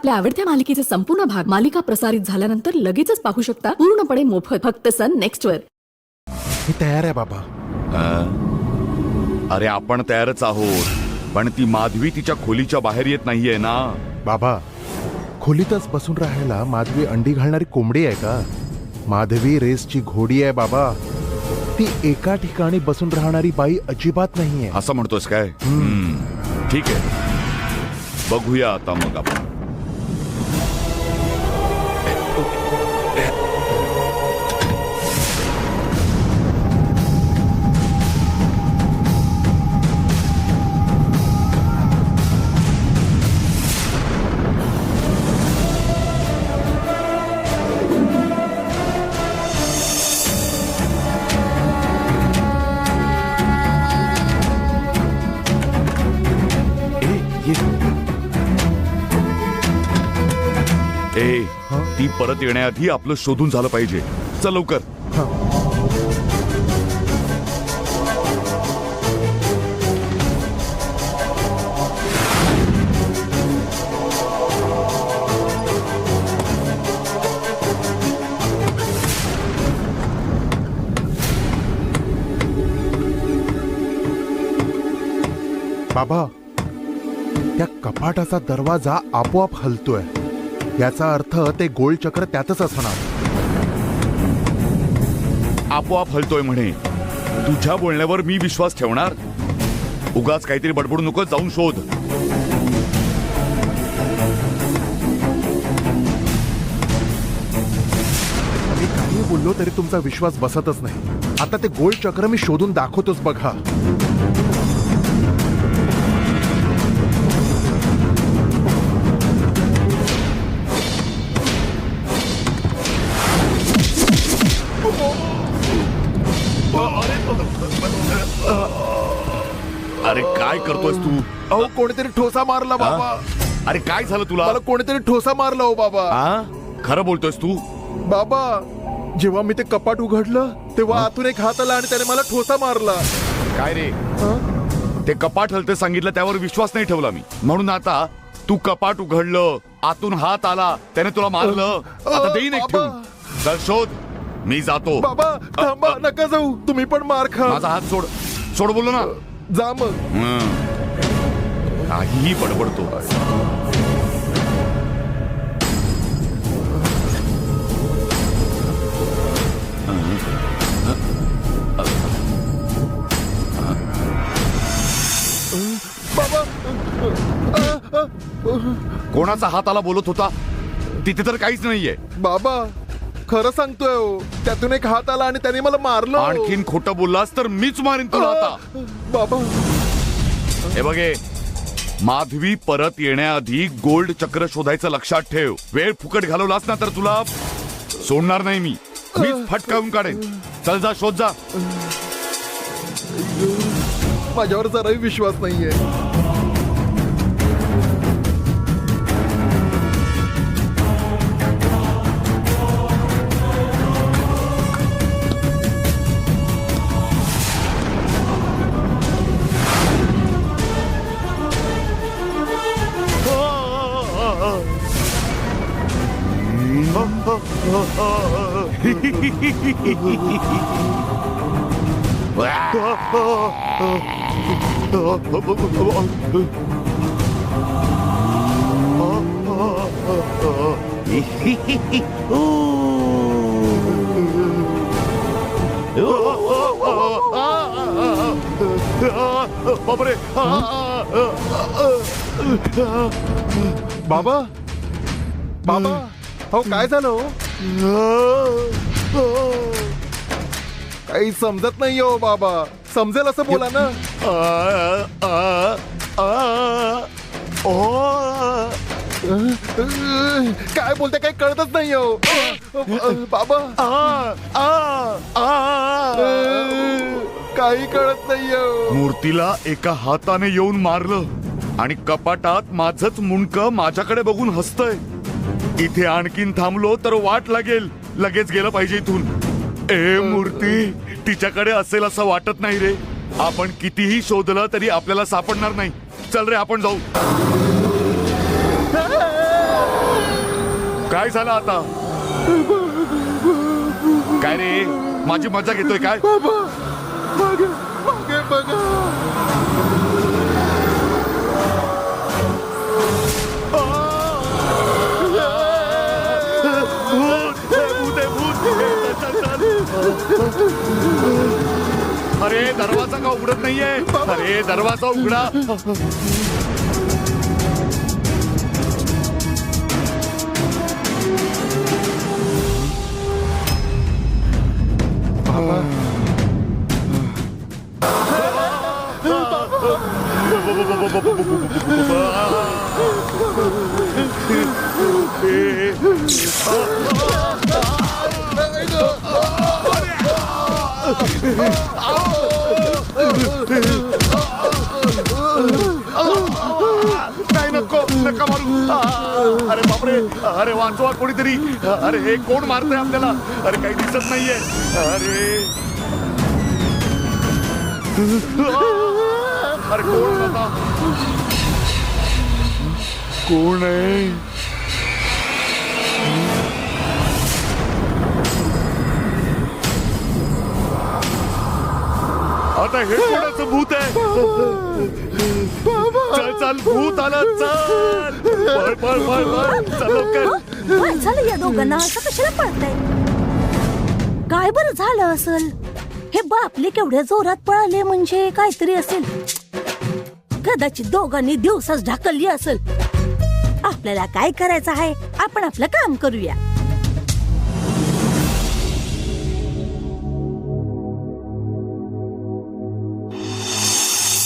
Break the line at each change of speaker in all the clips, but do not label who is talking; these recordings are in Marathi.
आपल्या आवडत्या मालिकेचे संपूर्ण भाग मालिका प्रसारित झाल्यानंतर लगेचच पाहू शकता पूर्णपणे मोफत फक्त सन नेक्स्ट वर.
मी तयार आहे बाबा.
अरे आपण तयारच आहोत, पण ती माधवी तिच्या खोलीच्या बाहेर येत नाहीये ना.
बाबा, खोलीतच बसून राहायला माधवी अंडी घालणारी कोंबडी आहे का? माधवी रेसची घोडी आहे बाबा. ती एका ठिकाणी बसून राहणारी बाई अजिबात नाहीये.
असं म्हणतोस काय? ठीक आहे, बघूया आता मग आपण. ती परत येण्याआधी आपलं शोधून झालं पाहिजे. चल लवकर.
बाबा, त्या कपाटाचा दरवाजा आपोआप हलतोय. याचा अर्थ ते गोल चक्र त्यातच असणार.
आपोआप हलतोय म्हणे. तुझ्या बोलण्यावर मी विश्वास ठेवणार? उगाच काहीतरी बडबडू नको, जाऊन शोध.
मी काही बोललो तरी तुमचा विश्वास बसतच नाही. आता ते गोल चक्र मी शोधून दाखवतोच बघा.
अरे काय करतोयस तू?
अहो, कोणीतरी ठोसा मारला बाबा.
अरे काय झालं तुला?
मला कोणीतरी ठोसा मारला हो बाबा.
खरं बोलतोयस तू?
बाबा, जेव्हा मी ते कपाट उघडलं तेव्हा आतून एक हात आला आणि त्याने मला ठोसा मारला.
काय रे? ते कपाट हलते सांगितलं, त्यावर विश्वास नाही ठेवला मी. म्हणून आता तू कपाट उघडलं, आतून हात आला, त्याने तुला मारलं. आता देईन एक
बाबा.
ठेवून. चल शोध, मी जातो.
बाबा थांबा, नका जाऊ. तुम्ही पण मार खा.
माझा हात सोड. सोड बोललो ना.
जा मग.
काहीही बडबडतो.
बाबा,
कोणाचा हात आला बोलत होता? तिथे तर काहीच नाहीये.
बाबा खरं सांगतोय हो. त्यातून एक हात आला आणि त्याने मला मारलं.
आणखीन खोटं बोललास तर मीच मारीन तुला आता.
बाबा,
हे बघे, माधवी परत येण्याआधी गोल्ड चक्र शोधायचं लक्षात ठेव. वेळ फुकट घालवलास ना तर तुला सोडणार नाही मी. मीच फटकावून काढेन. चल जा, शोध जा.
माझ्यावर जराही विश्वास नाहीये.
बापरे.
बाबा, बाबा, हो काय झालं हो? काही समजत नाही हो बाबा. समजेल असं बोला ना. काय बोलते काही कळतच नाही हो बाबा. काही कळत नाही हो.
मूर्तीला एका हाताने येऊन मारलं आणि कपाटात माझंच मुंडकं माझ्याकडे बघून हसतय. इथे आणखीन थांबलो तर वाट लागेल. लगेच गेलं पाहिजे इथून. ए मूर्ती, तिच्याकडे असेल असं वाटत नाही रे. आपण कितीही शोधलं तरी आपल्याला सापडणार नाही. चल रे, आपण जाऊ. काय झालं आता? काय रे, माझी मजा घेतोय काय?
मागे मागे बघा.
भूत आहे, भूत. चल, चल. अरे दरवाजा का उघडत नाहीये? अरे दरवाजा उघडा. नाही, नको नका मारू. अरे बापरे, अरे वाचवा कोणीतरी. अरे हे कोण मारतंय आपल्याला? अरे काही दिसत नाहीये. अरे अरे कोण होता? कोण आहे? आता हे कोणाचं भूत आहे? चल चल, भूत आलं. चल पळ पळ पळ पळ. चल लवकर.
काय झालं या दोघांना? असं कशाला पळताय? काय बरं झालं असेल? हे बापले केवढ्या जोरात पळाले, म्हणजे काहीतरी असेल. कदाचित दोघांनी दिवसाच ढकलली असेल. आपल्याला काय करायचं आहे, आपण आपलं काम करूया.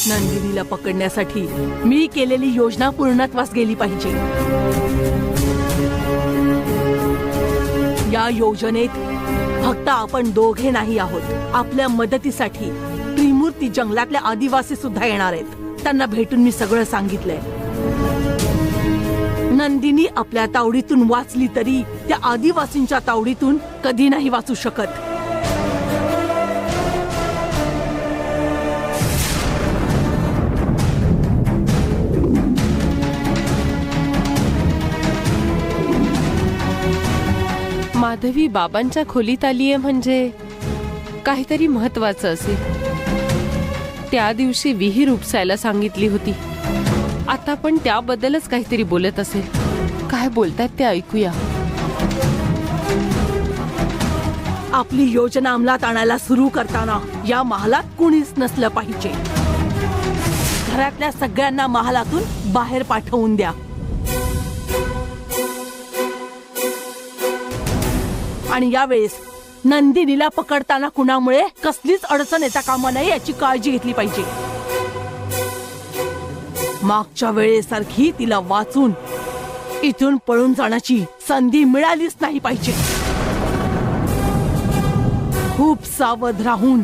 नंदिनीला पकडण्यासाठी मी केलेली योजना पूर्णत्वास गेली पाहिजे. या योजनेत फक्त आपण दोघे नाही आहोत. आपल्या मदतीसाठी त्रिमूर्ती जंगलातले आदिवासी सुद्धा येणार आहेत. त्यांना भेटून मी सगळं सांगितलंय. नंदिनी आपल्या तावडीतून वाचली तरी त्या आदिवासींच्या तावडीतून कधी नाही वाचू शकत.
माधवी बाबांच्या खोलीत आलीये म्हणजे काहीतरी महत्वाचं असेल. त्या दिवशी विहीर उपसायला सांगितली होती. आता पण त्याबद्दलच काहीतरी बोलत असेल. काय बोलतायत ते ऐकूया.
आपली योजना अंमलात आणायला सुरू करताना या महालात कुणीच नसलं पाहिजे. घरातल्या सगळ्यांना महालातून बाहेर पाठवून द्या. आणि यावेळेस नंदिनीला पकडताना कुणामुळे कसलीच अडचण येता कामा नये याची काळजी घेतली पाहिजे. मागच्या वेळेसारखी तिला वाचून इथून पळून जाण्याची संधी मिळालीच नाही पाहिजे. खूप सावध राहून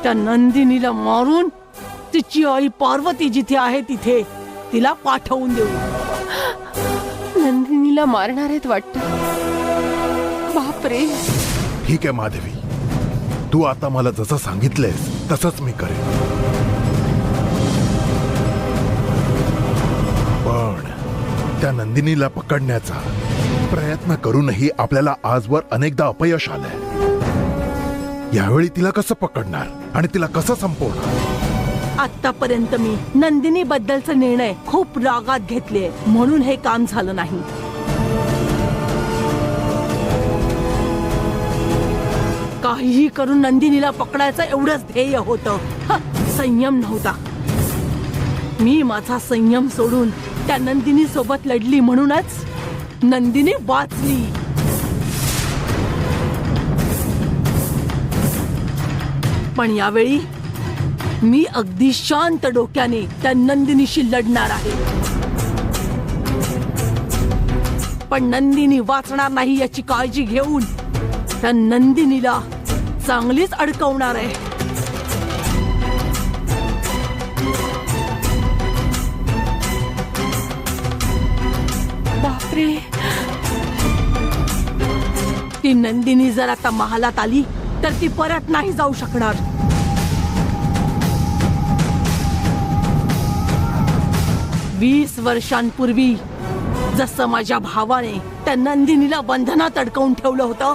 त्या नंदिनीला मारून तिची आई पार्वती जिथे आहे तिथे तिला पाठवून देऊ.
नंदिनीला मारणार आहेत वाटतं. बापरे.
ठीक आहे माधवी, तू आता मला जसं सांगितलंयस तसंच मी करेन. पण त्या नंदिनीला पकडण्याचा प्रयत्न करूनही आपल्याला आजवर अनेकदा अपयश आलंय. यावेळी तिला कसं पकडणार आणि तिला कसं संपवणार?
आतापर्यंत मी नंदिनी बद्दलचे निर्णय खूप रागात घेतले, म्हणून हे काम झालं नाही. काहीही करून नंदिनीला पकडायचं एवढंच ध्येय होतं. संयम नव्हता. मी माझा संयम सोडून त्या नंदिनी सोबत लढली, म्हणूनच नंदिनी वाचली. पण यावेळी मी अगदी शांत डोक्याने त्या नंदिनीशी लढणार आहे. पण नंदिनी वाचणार नाही याची काळजी घेऊन त्या नंदिनीला चांगलीच अडकवणार आहे.
बापरे.
ती नंदिनी जर आता महालात आली तर ती परत नाही जाऊ शकणार. वीस वर्षांपूर्वी जसं माझ्या भावाने त्या नंदिनीला बंधनात अडकवून ठेवलं होतं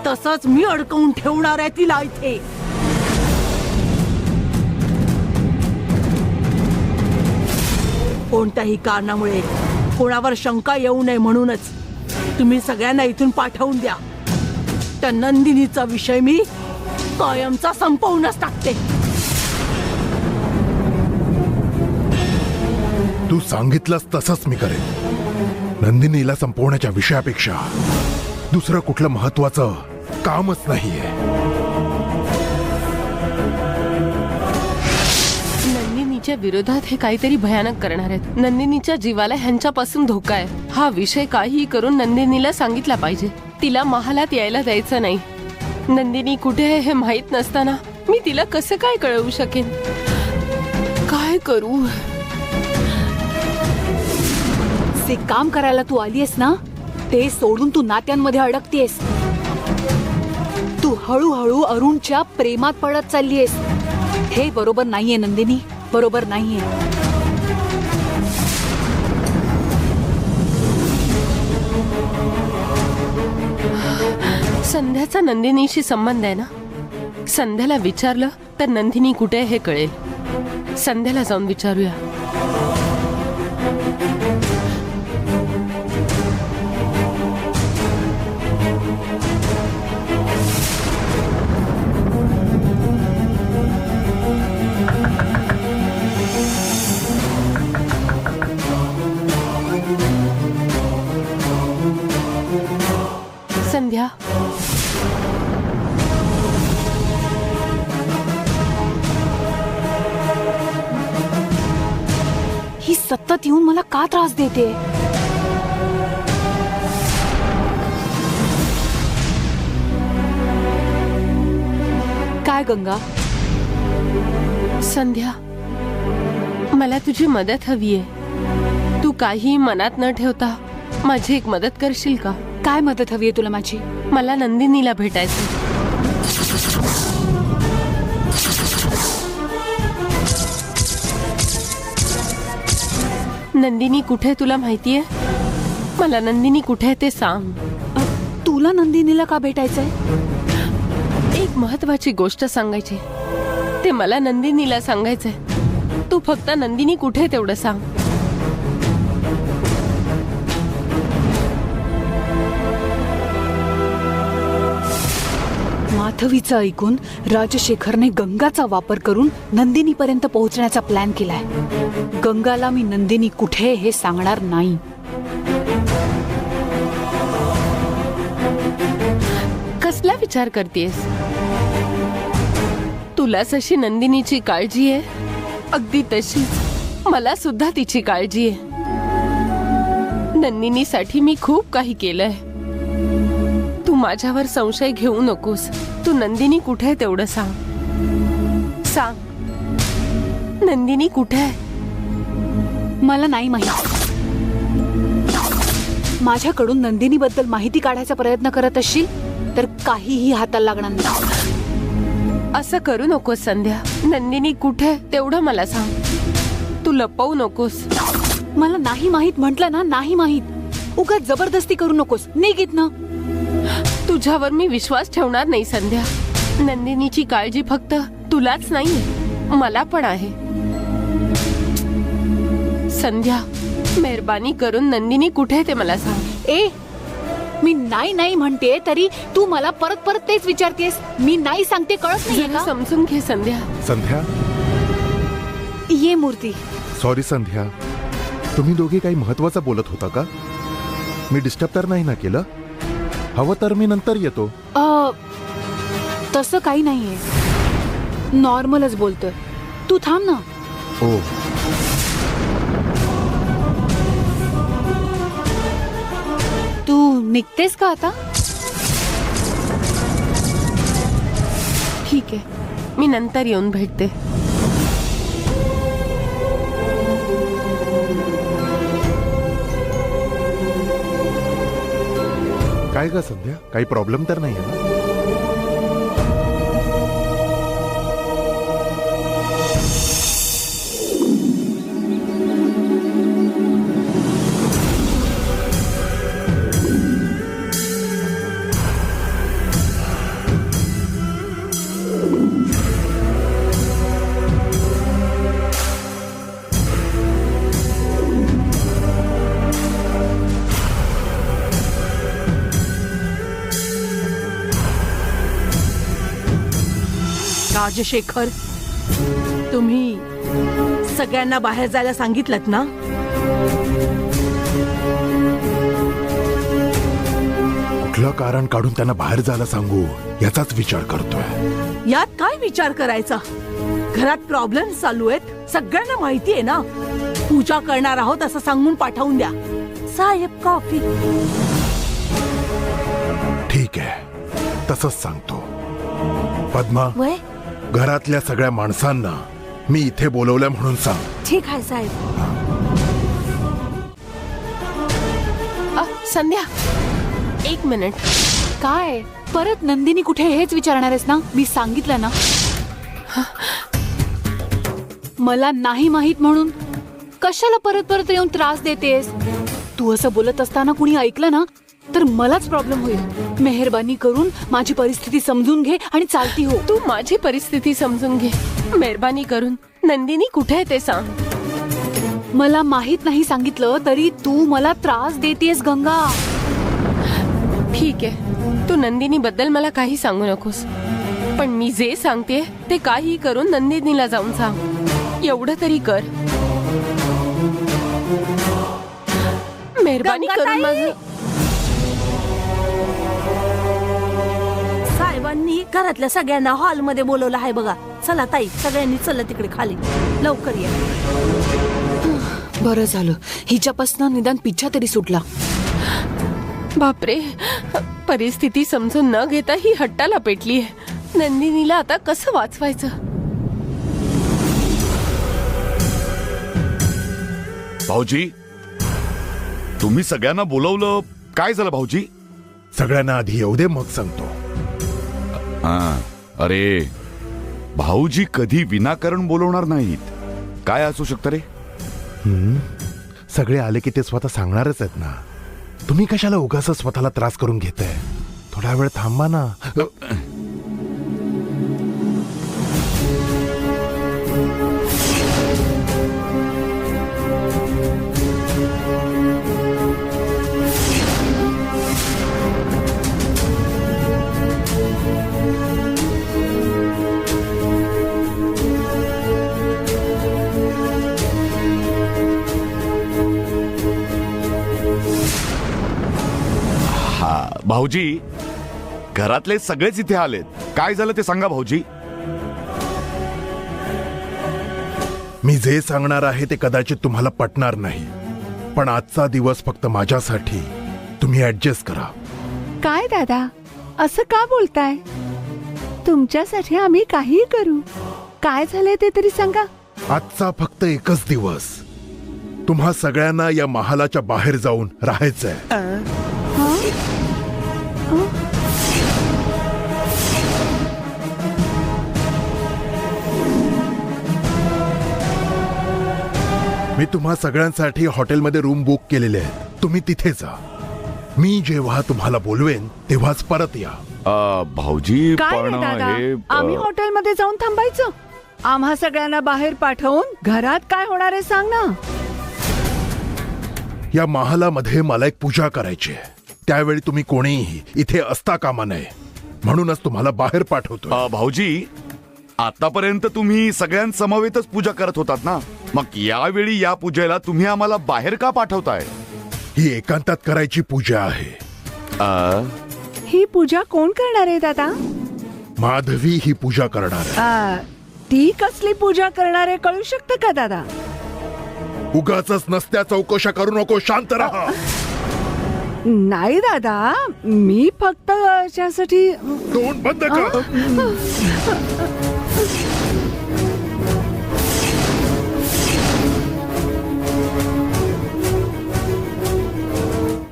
तसंच मी अडकवून ठेवणार आहे तिला इथे. कोणत्याही कारणामुळे कोणावर शंका येऊ नये म्हणूनच तुम्ही सगळ्यांना इथून पाठवून द्या. त्या नंदिनीचा विषय मी कायमचा संपवूनच टाकते.
तू सांगितलंस तसंच मी करेन. नंदिनीला संपवण्याच्या विषयापेक्षा दुसरं कुठलं महत्वाचं कामच नाहीये.
नंदिनीच्या विरोधात हे काहीतरी भयानक करणार आहेत. नंदिनीच्या जीवाला ह्यांच्यापासून धोका आहे. हा विषय काहीही करून नंदिनीला सांगितला पाहिजे. तिला महालात यायला द्यायचं नाही. नंदिनी कुठे आहे हे माहित नसताना मी तिला कसं काय कळवू शकेन? काय करू?
जे काम करायला तू आलीयस ना ते सोडून तू नात्यांमध्ये अडकतेस. तू हळूहळू अरुणच्या प्रेमात पडत चाललीयस. हे बरोबर नाहीये नंदिनी, बरोबर नाहीये.
संध्याचा नंदिनीशी संबंध आहे ना. संध्याला विचारलं तर नंदिनी कुठे आहे हे कळेल. संध्याला जाऊन विचारूया. संध्या,
ही सतत येऊन मला का त्रास देते? काय गंगा?
संध्या, मला तुझी मदत हवी आहे. तू काही मनात न ठेवता माझी एक मदत करशील का?
काय मदत हवी आहे तुला माझी?
मला नंदिनीला भेटायचं. नंदिनी कुठे तुला माहितीये? मला नंदिनी कुठे ते सांग.
तुला नंदिनीला का भेटायचंय?
एक महत्वाची गोष्ट सांगायची. ते मला नंदिनीला सांगायचंय. तू फक्त नंदिनी कुठे तेवढं सांग.
माधवीचं ऐकून राजशेखरने गंगाचा वापर करून नंदिनीपर्यंत पोहोचण्याचा प्लॅन केलाय. गंगाला मी नंदिनी कुठे हे सांगणार नाही.
कसला विचार करतेस? तुला जशी नंदिनीची काळजी आहे अगदी तशीच मला सुद्धा तिची काळजी आहे. नंदिनीसाठी मी खूप काही केलंय. तू माझ्यावर संशय घेऊ नकोस. तू नंदिनी कुठे आहे तेवढं सांग. सांग, नंदिनी कुठे आहे?
मला नाही माहित. माझ्याकडून नंदिनीबद्दल माहिती काढायचा प्रयत्न करत असशील तर काहीही हाताला लागणार नाही.
असं करू नकोस संध्या. नंदिनी कुठे तेवढं मला सांग. तू लपवू नकोस.
मला नाही माहित म्हटलं ना, नाही माहित. उगाच जबरदस्ती करू नकोस. निघित ना.
तुझ्यावर मी विश्वास ठेवणार नाही संध्या. नंदिनीची काळजी फक्त तुलाच नाही मला पण आहे. संध्या, मेहरबानी करून नंदिनी कुठे ते मला सांग.
ए, मी नाही नाही म्हणते तरी तू मला परत परत तेच विचारतेस. मी नाही सांगते कळत नाहीये
जरा
का?
समजून घे संध्या.
संध्या,
ये मूर्ती.
सॉरी संध्या, तुम्ही दोघे काही महत्वाचं बोलत होता का? मी डिस्टर्ब तर नाही ना केलं? हवं तर मी नंतर येतो.
तसं काही नाहीये. नॉर्मलच बोलतोय. तू थांब ना.
ओ,
तू निघतेस का आता?
ठीक आहे, मी नंतर येऊन भेटते.
काय ग संध्या, काही प्रॉब्लेम तर नाही आहे ना?
राजशेखर, तुम्ही सगळ्यांना बाहेर जायला सांगितलं ना?
कुठलं कारण काढून त्यांना बाहेर जायला सांगू याचाच विचार करतोय.
यात काय विचार करायचा? घरात प्रॉब्लेम चालू आहेत, सगळ्यांना माहिती आहे ना. पूजा करणार आहोत असं सांगून पाठवून द्या.
साहेब कॉफी.
ठीक आहे, तसंच सांगतो. पद्मा,
वय
घरातल्या सगळ्या माणसांना मी इथे बोलवलंय म्हणून सांग.
ठीक आहे साहेब.
संध्या, 1 मिनिट.
काय परत नंदिनी कुठे हेच विचारणार आहेस ना? मी सांगितलं ना मला नाही माहित म्हणून. कशाला परत परत येऊन त्रास देतेस? तू असं बोलत असताना कुणी ऐकलं ना तर मलाच प्रॉब्लेम होईल. मेहरबानी करून माझी परिस्थिती समजून घे आणि चालती हो.
तू माझी परिस्थिती समजून घे. मेहरबानी करून नंदिनी कुठे आहे ते सांग.
मला माहित नाही सांगितलं तरी तू मला त्रास देतेस गंगा.
ठीक आहे, तू नंदिनी बद्दल मला काही सांगू नकोस, पण मी जे सांगते ते काही करून नंदिनीला जाऊन सांग. एवढं तरी कर. मेहरबानी करून माझं.
साहेबांनी घरातल्या सगळ्यांना हॉलमध्ये बोलवलं आहे बघा. चला ताई, सगळ्यांनी चला तिकडे खाली, लवकर या.
बरं झालं, हिच्यापासून निदान पिच्छा तरी सुटला.
बापरे, परिस्थिती समजून न घेता ही हट्टाला पेटलीये. नंदिनीला आता कसं वाचवायचं?
भाऊजी, तुम्ही सगळ्यांना बोलवलं, काय झालं भाऊजी?
सगळ्यांना आधी येऊ दे मग सांगतो.
अरे भाऊजी कधी विनाकारण बोलवणार नाहीत. काय असू शकतं रे?
सगळे आले की ते स्वतः सांगणारच आहेत ना. तुम्ही कशाला उगाच स्वतःला त्रास करून घेताय? थोडा वेळ थांबा ना.
भाऊजी, घरातले सगळेच इथे आलेत. काय झालं ते सांगा भाऊजी.
मी जे सांगणार आहे ते कदाचित तुम्हाला पटणार नाही, पण आजचा दिवस फक्त माझ्यासाठी तुम्ही ऍडजस्ट करा.
काय दादा, असं का बोलताय? तुमच्यासाठी आम्ही काही करू. काय झालंय ते तरी सांगा.
आजचा फक्त एकच दिवस तुम्हा सगळ्यांना या महालाच्या बाहेर जाऊन राहायचंय. मी तुम्हा सगळ्यांसाठी हॉटेलमध्ये रूम बुक केलेले आहेत. तुम्ही तिथे जा. मी जेव्हा तुम्हाला बोलवेन तेव्हाच परत या.
भाऊजी,
काय
पण
रे दादा,
हे
आम्ही हॉटेलमध्ये जाऊन थांबायचं? आम्हा सगळ्यांना बाहेर पाठवून घरात काय होणार आहे सांग ना.
या महालामध्ये मला एक पूजा करायची आहे. त्यावेळी तुम्ही कोणीही इथे असता कामा नये, म्हणूनच तुम्हाला बाहेर पाठवतो.
भाऊजी, आतापर्यंत तुम्ही सगळ्यांसमवेतच पूजा करत होतात ना, मग यावेळी या पूजेला तुम्ही आम्हाला बाहेर का पाठवताय?
ही एकांतात करायची पूजा आहे.
ही पूजा कोण करणार आहे दादा?
माधवी ही पूजा करणार आहे.
ती कसली पूजा करणार आहे कळू शकतं का दादा?
उगाचच नसत्या चौकशा करू नको, शांत राहा.
नाही दादा, मी फक्त त्यासाठी.
तोंड बंद कर.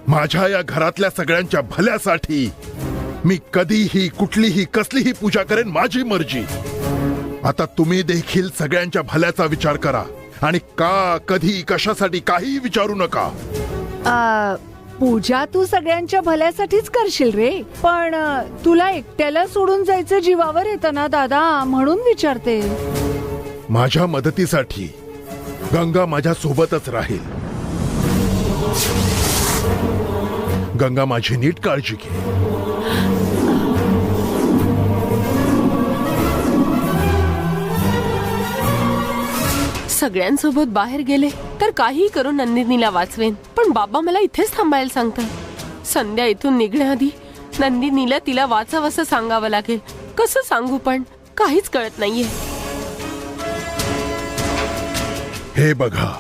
माझ्या या घरातल्या सगळ्यांच्या भल्यासाठी मी कधीही कुठलीही कसलीही पूजा करेन, माझी मर्जी. आता तुम्ही देखील सगळ्यांच्या भल्याचा विचार करा आणि का, कधी, कशासाठी काहीही विचारू नका.
पूजा तू सगळ्यांच्या भल्यासाठीच करशील रे, पण तुला एकट्याला सोडून जायचं जीवावर येतं ना दादा, म्हणून विचारते.
माझ्या मदतीसाठी गंगा माझ्या सोबतच राहील. गंगा माझी नीट काळजी घे.
सगळ्यांसोबत बाहेर गेले तर काही करून नंदिनीला वाचवेन, पण बाबा मला इथेच थांबायला सांगतात. संध्या इथून निघण्याआधी नंदिनीला तिला वाचव असं सांगावं लागेल. कसं सांगू पण काहीच कळत नाहीये.
हे बघा,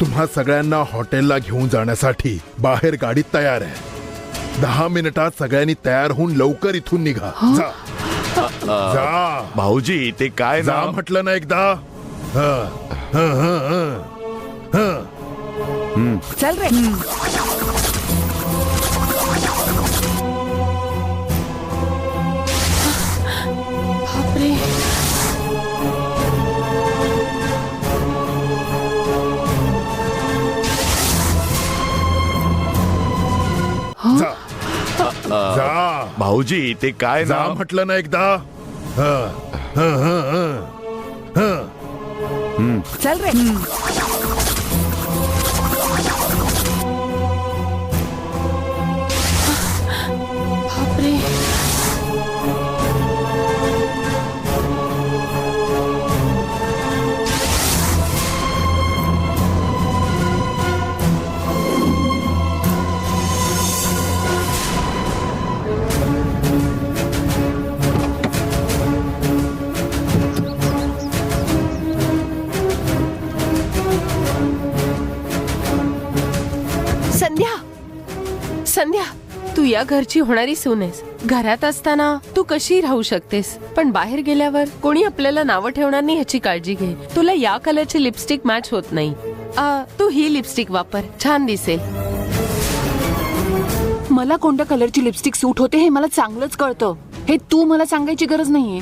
तुम्हा सगळ्यांना हॉटेलला घेऊन जाण्यासाठी बाहेर गाडी तयार आहे. 10 मिनिटात सगळ्यांनी तयार होऊन लवकर इथून निघा. जा जा
भाऊजी ते काय
जा
ना
म्हटलं ना एकदा. हं, हं, हं, हं, हं.
चल रे.
बापरे,
जा जा
भाऊजी ते काय
जा
ना
म्हटलं ना एकदा. हं, हं, हं, हं, हं.
चल रे.
बापरे. संध्या, संध्या, तू या घरची होणारी सून आहेस. घरात असताना तू कशी राहू शकतेस, पण बाहेर गेल्यावर कोणी आपल्याला नावं ठेवणार नाही ह्याची काळजी घे. तुला या कलरची लिपस्टिक मॅच होत नाही. तू ही लिपस्टिक वापर, छान दिसेल.
मला कोणत्या कलरची लिपस्टिक सूट होते हे मला चांगलंच कळतं. हे तू मला सांगायची गरज नाहीये.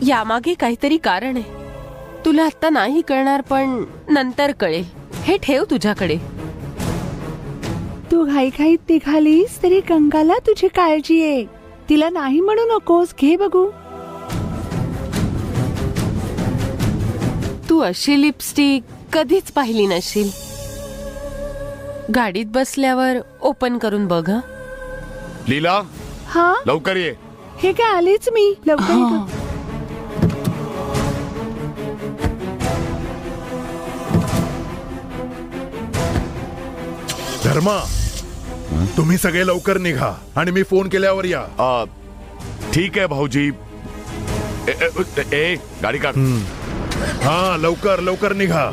यामागे काहीतरी कारण आहे. तुला आता नाही कळणार, पण नंतर कळेल. हे ठेव तुझ्याकडे.
तू घाईघाईत निघालीस तरी गंगाला तुझी काळजी आहे. तिला नाही म्हणू नकोस. घे बघू.
तू अशी लिपस्टिक कधीच पाहिली नशील. गाडीत बसल्यावर ओपन करून बघ. हं?
लीला
हा,
लवकर ये.
हे काय आलीच मी. लवकर ये ग.
धर्मा, तुम्ही सगळे लवकर निघा आणि मी फोन केल्यावर या.
ठीक आहे भाऊजी. ए गाडी काढ.
हा, लवकर लवकर निघा.